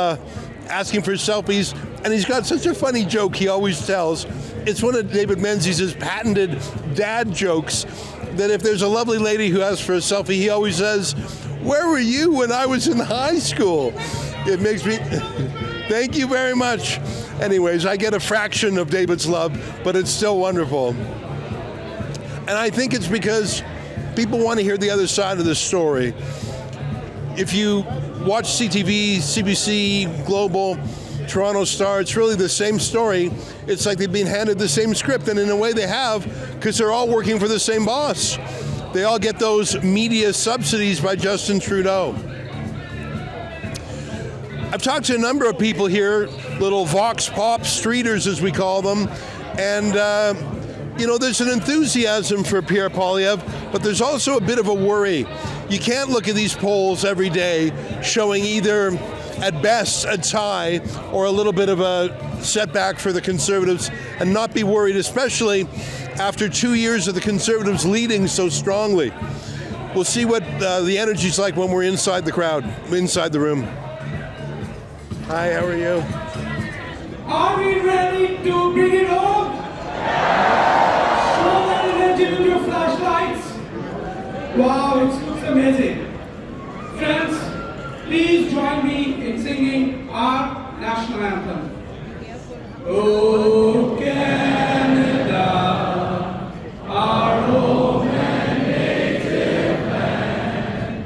asking for selfies. And he's got such a funny joke he always tells. It's one of David Menzies' patented dad jokes that if there's a lovely lady who asks for a selfie, he always says, "Where were you when I was in high school?" It makes me... Thank you very much. Anyways, I get a fraction of David's love, but it's still wonderful. And I think it's because people want to hear the other side of the story. If you watch CTV, CBC, Global, Toronto Star, it's really the same story. It's like they've been handed the same script, and in a way they have, because they're all working for the same boss. They all get those media subsidies by Justin Trudeau. I've talked to a number of people here, little vox pop streeters as we call them, and there's an enthusiasm for Pierre Poilievre, but there's also a bit of a worry. You can't look at these polls every day showing either, at best, a tie or a little bit of a setback for the Conservatives and not be worried, especially after 2 years of the Conservatives leading so strongly. We'll see what the energy's like when we're inside the crowd, inside the room. Hi, how are you? Are we ready to bring it on? Show that energy with your flashlights. Wow, it looks amazing. Friends, please join me in singing our national anthem. Oh, Canada, our home and native land,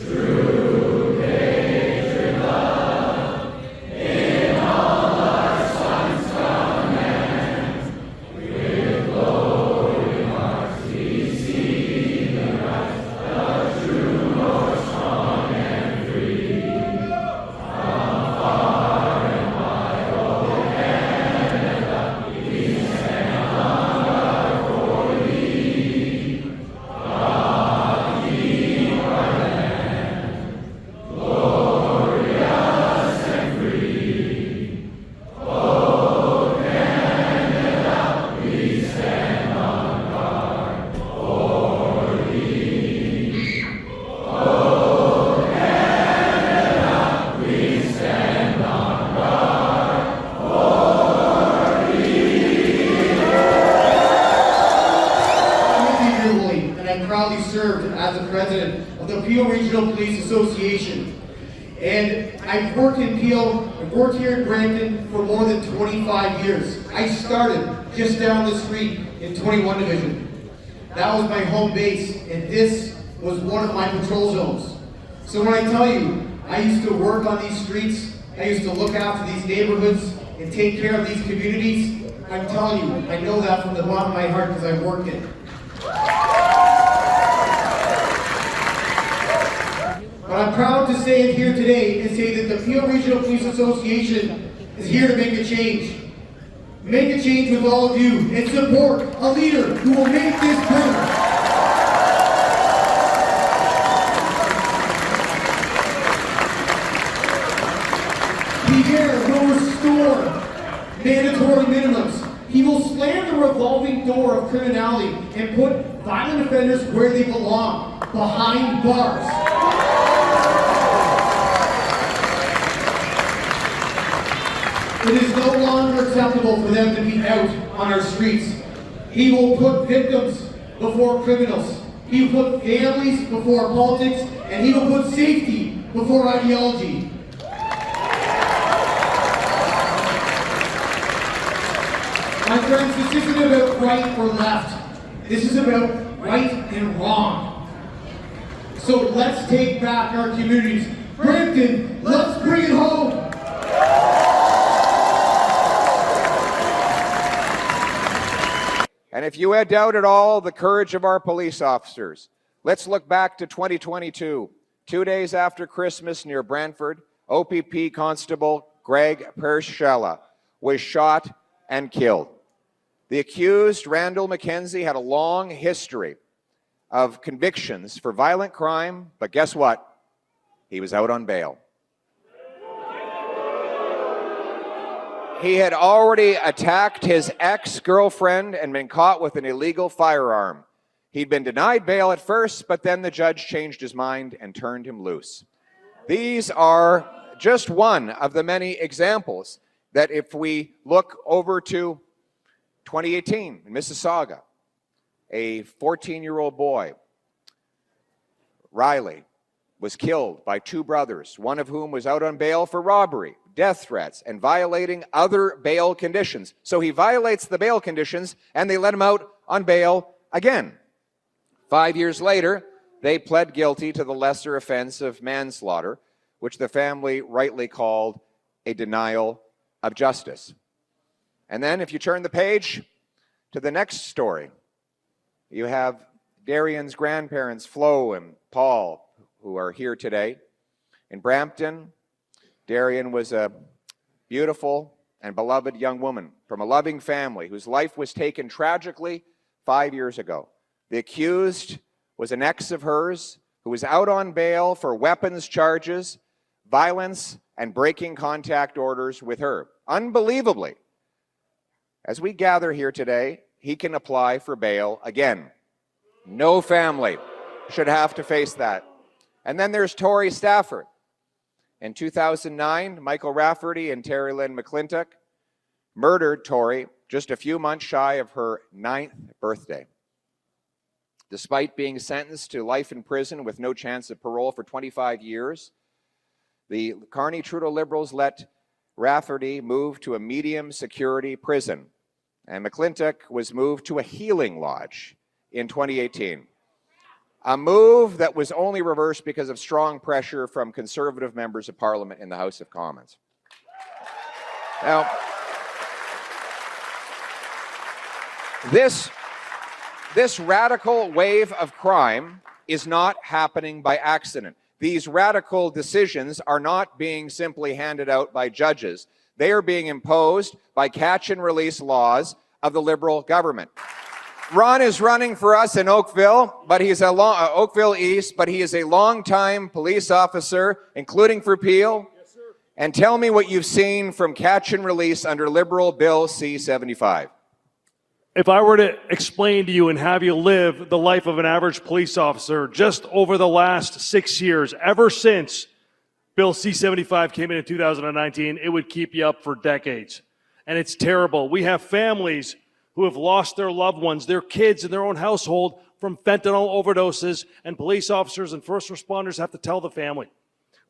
true patriot love, in all our sons' command, with glowing hearts we see the rise of true North, strong and free. From far and wide, oh Canada, we stand on guard for thee. God, keep our land glorious and free. Oh Canada, we stand on guard for thee. Oh Canada, we stand on guard for thee. I'm Timothy Gurley, and I proudly served as the president of the Peel Regional Police Association. And I've worked in Peel, I've worked here in Brampton for more than 25 years. I started just down the street in 21 Division. That was my home base, and this was one of my patrol zones. So when I tell you, I used to work on these streets, I used to look after these neighborhoods and take care of these communities, I'm telling you, I know that from the bottom of my heart because I've worked it. But I'm proud to say it here today and say that the Peel Regional Police Association is here to make a change. Make a change with all of you and support a leader who will make this better. Pierre will restore mandatory minimums. He will slam the revolving door of criminality and put violent offenders where they belong, behind bars. It is no longer acceptable for them to be out on our streets. He will put victims before criminals. He will put families before politics, and he will put safety before ideology. My friends, this isn't about right or left. This is about right and wrong. So let's take back our communities. Brampton, let's bring it home. And if you had doubt at all the courage of our police officers, let's look back to 2022. 2 days after Christmas near Brantford, OPP Constable Greg Pershella was shot and killed. The accused, Randall McKenzie, had a long history of convictions for violent crime, but guess what? He was out on bail. He had already attacked his ex-girlfriend and been caught with an illegal firearm. He'd been denied bail at first, but then the judge changed his mind and turned him loose. These are just one of the many examples that if we look over to 2018 in Mississauga, a 14-year-old boy, Riley, was killed by two brothers, one of whom was out on bail for robbery, death threats, and violating other bail conditions. So he violates the bail conditions, and they let him out on bail again. 5 years later, they pled guilty to the lesser offense of manslaughter, which the family rightly called a denial of justice. And then if you turn the page to the next story, you have Darian's grandparents, Flo and Paul, who are here today. In Brampton, Darian was a beautiful and beloved young woman from a loving family whose life was taken tragically 5 years ago. The accused was an ex of hers who was out on bail for weapons charges, violence, and breaking contact orders with her. Unbelievably, as we gather here today, he can apply for bail again. No family should have to face that. And then there's Tori Stafford. In 2009, Michael Rafferty and Terry Lynn McClintock murdered Tori just a few months shy of her 9th birthday. Despite being sentenced to life in prison with no chance of parole for 25 years, the Carney-Trudeau Liberals let Rafferty move to a medium security prison, and McClintock was moved to a healing lodge in 2018. A move that was only reversed because of strong pressure from Conservative members of Parliament in the House of Commons. Now, this radical wave of crime is not happening by accident. These radical decisions are not being simply handed out by judges. They are being imposed by catch-and-release laws of the Liberal government. Ron is running for us in Oakville, but he's Oakville East, but he is a long-time police officer, including for Peel. Yes, sir. And tell me what you've seen from catch and release under Liberal Bill C-75. If I were to explain to you and have you live the life of an average police officer just over the last 6 years, ever since Bill C-75 came in 2019, it would keep you up for decades. And it's terrible. We have families who have lost their loved ones, their kids in their own household from fentanyl overdoses, and police officers and first responders have to tell the family.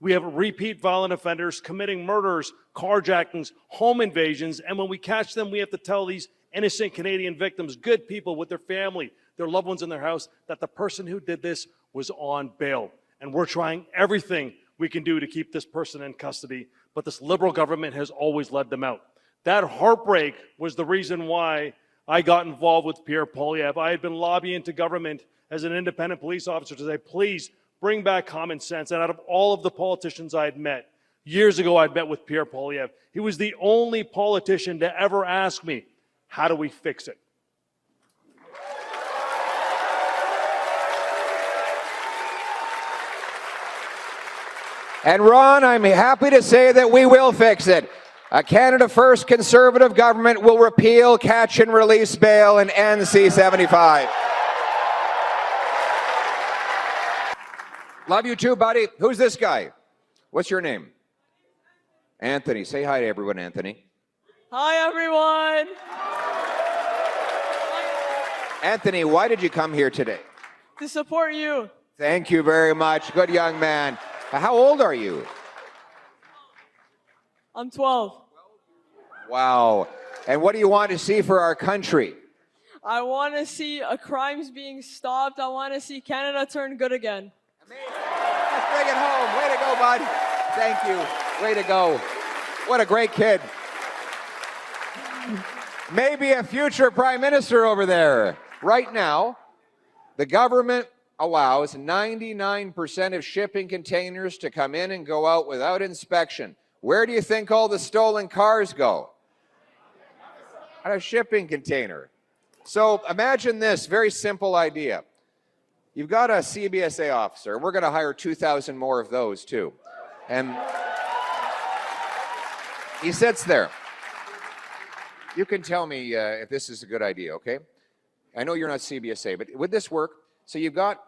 We have repeat violent offenders committing murders, carjackings, home invasions, and when we catch them, we have to tell these innocent Canadian victims, good people with their family, their loved ones in their house, that the person who did this was on bail. And we're trying everything we can do to keep this person in custody, but this Liberal government has always led them out. That heartbreak was the reason why I got involved with Pierre Poilievre. I had been lobbying to government as an independent police officer to say, please bring back common sense. And out of all of the politicians I had met, years ago I'd met with Pierre Poilievre. He was the only politician to ever ask me, how do we fix it? And Ron, I'm happy to say that we will fix it. A Canada First Conservative government will repeal catch and release bail and end C-75. Love you too, buddy. Who's this guy? What's your name? Anthony. Say hi to everyone, Anthony. Hi, everyone. Anthony, why did you come here today? To support you. Thank you very much. Good young man. How old are you? I'm 12. Wow. And what do you want to see for our country? I want to see crimes being stopped. I want to see Canada turn good again. Let's bring it home. Way to go, bud. Thank you. Way to go. What a great kid. Maybe a future prime minister over there. Right now, the government allows 99% of shipping containers to come in and go out without inspection. Where do you think all the stolen cars go? On a shipping container. So imagine this very simple idea. You've got a CBSA officer. We're going to hire 2,000 more of those too. And he sits there. You can tell me if this is a good idea, okay? I know you're not CBSA, but would this work? So you've got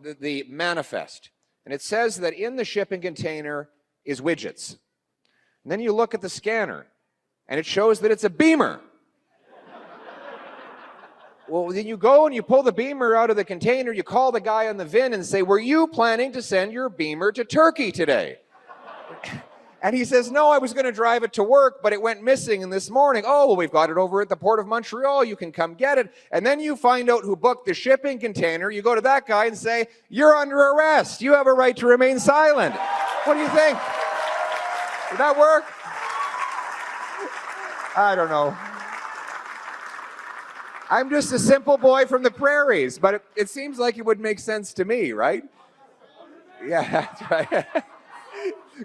the manifest, and it says that in the shipping container is widgets. And then you look at the scanner, and it shows that it's a beamer. Well, then you go and you pull the beamer out of the container, you call the guy on the VIN and say, were you planning to send your beamer to Turkey today? And he says, no, I was going to drive it to work, but it went missing this morning. Oh, well, we've got it over at the Port of Montreal. You can come get it. And then you find out who booked the shipping container. You go to that guy and say, you're under arrest. You have a right to remain silent. What do you think? Would that work? I don't know. I'm just a simple boy from the prairies, but it seems like it would make sense to me, right? Yeah, that's right.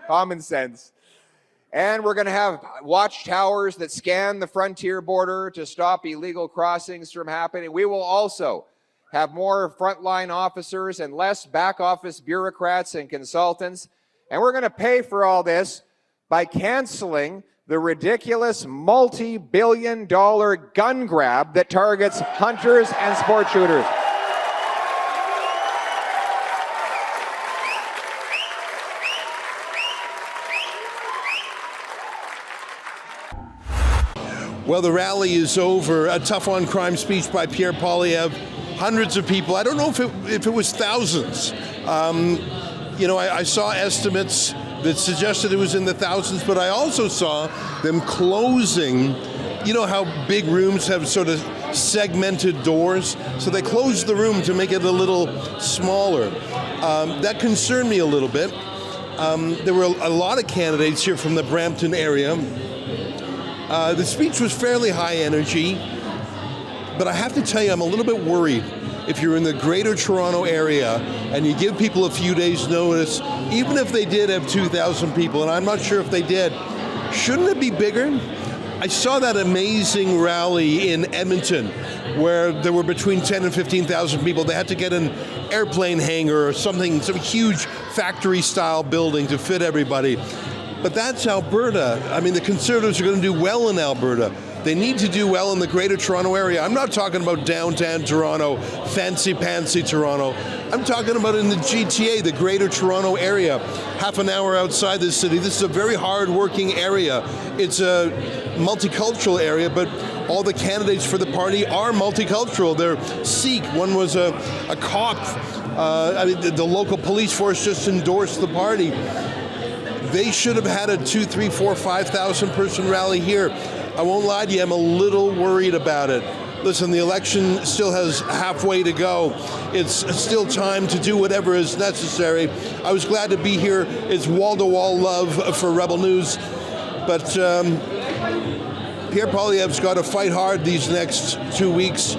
Common sense. And we're going to have watchtowers that scan the frontier border to stop illegal crossings from happening. We will also have more frontline officers and less back office bureaucrats and consultants. And we're going to pay for all this by canceling the ridiculous multi-billion-dollar gun grab that targets hunters and sport shooters. Well, the rally is over. A tough on crime speech by Pierre Poilievre. Hundreds of people. I don't know if it was thousands. I saw estimates that suggested it was in the thousands, but I also saw them closing. You know how big rooms have sort of segmented doors? So they closed the room to make it a little smaller. That concerned me a little bit. There were a lot of candidates here from the Brampton area. The speech was fairly high energy, but I have to tell you, I'm a little bit worried. If you're in the Greater Toronto area and you give people a few days' notice, even if they did have 2,000 people, and I'm not sure if they did, shouldn't it be bigger? I saw that amazing rally in Edmonton where there were between 10 and 15,000 people. They had to get an airplane hangar or something, some huge factory-style building to fit everybody. But that's Alberta. I mean, the Conservatives are going to do well in Alberta. They need to do well in the Greater Toronto area. I'm not talking about downtown Toronto, fancy-pantsy Toronto. I'm talking about in the GTA, the Greater Toronto area, half an hour outside the city. This is a very hard-working area. It's a multicultural area, but all the candidates for the party are multicultural. They're Sikh. One was a cop. The local police force just endorsed the party. They should have had a 2,000, 3,000, 4,000, 5,000 person rally here. I won't lie to you, I'm a little worried about it. Listen, the election still has halfway to go. It's still time to do whatever is necessary. I was glad to be here. It's wall-to-wall love for Rebel News. But Pierre Poilievre's got to fight hard these next 2 weeks.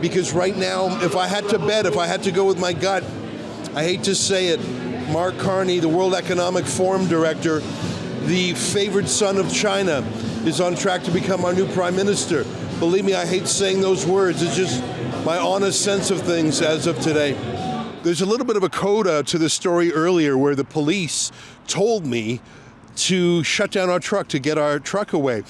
Because right now, if I had to bet, if I had to go with my gut, I hate to say it, Mark Carney, the World Economic Forum director, the favored son of China, is on track to become our new prime minister. Believe me, I hate saying those words. It's just my honest sense of things as of today. There's a little bit of a coda to the story earlier where the police told me to shut down our truck, to get our truck away.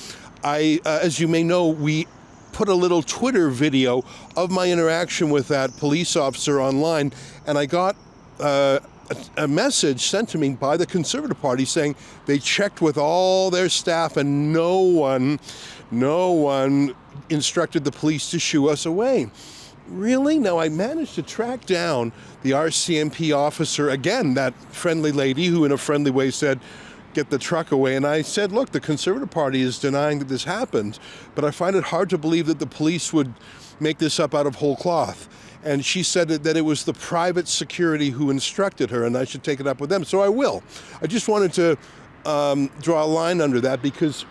As you may know, we put a little Twitter video of my interaction with that police officer online, and I got a message sent to me by the Conservative Party saying they checked with all their staff and no one instructed the police to shoo us away. Really? Now, I managed to track down the RCMP officer, again, that friendly lady who in a friendly way said, get the truck away. And I said, look, the Conservative Party is denying that this happened, but I find it hard to believe that the police would make this up out of whole cloth. And she said that it was the private security who instructed her and I should take it up with them. So I will. I just wanted to draw a line under that because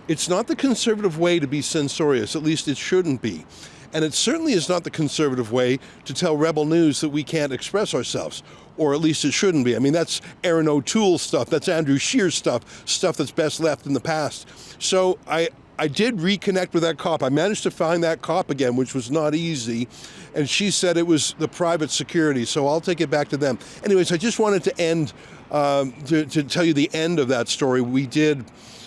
it's not the Conservative way to be censorious, at least it shouldn't be. And it certainly is not the Conservative way to tell Rebel News that we can't express ourselves, or at least it shouldn't be. I mean, that's Aaron O'Toole stuff, that's Andrew Scheer's stuff that's best left in the past. So I did reconnect with that cop. I managed to find that cop again, which was not easy. And she said it was the private security, so I'll take it back to them. Anyways, I just wanted to end, to tell you the end of that story. We did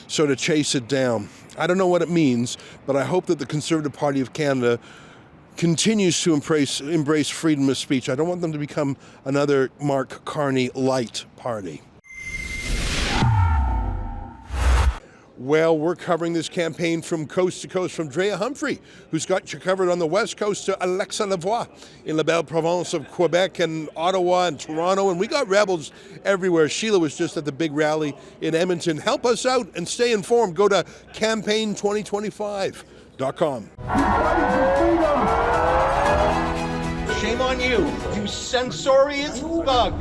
sort of chase it down. I don't know what it means, but I hope that the Conservative Party of Canada continues to embrace freedom of speech. I don't want them to become another Mark Carney light party. Well, we're covering this campaign from coast to coast, from Drea Humphrey, who's got you covered on the west coast, to Alexa Lavoie in La Belle Province of Quebec and Ottawa and Toronto, and we got rebels everywhere. Sheila was just at the big rally in Edmonton. Help us out and stay informed. Go to campaign2025.com. Shame on you, you censorious thug.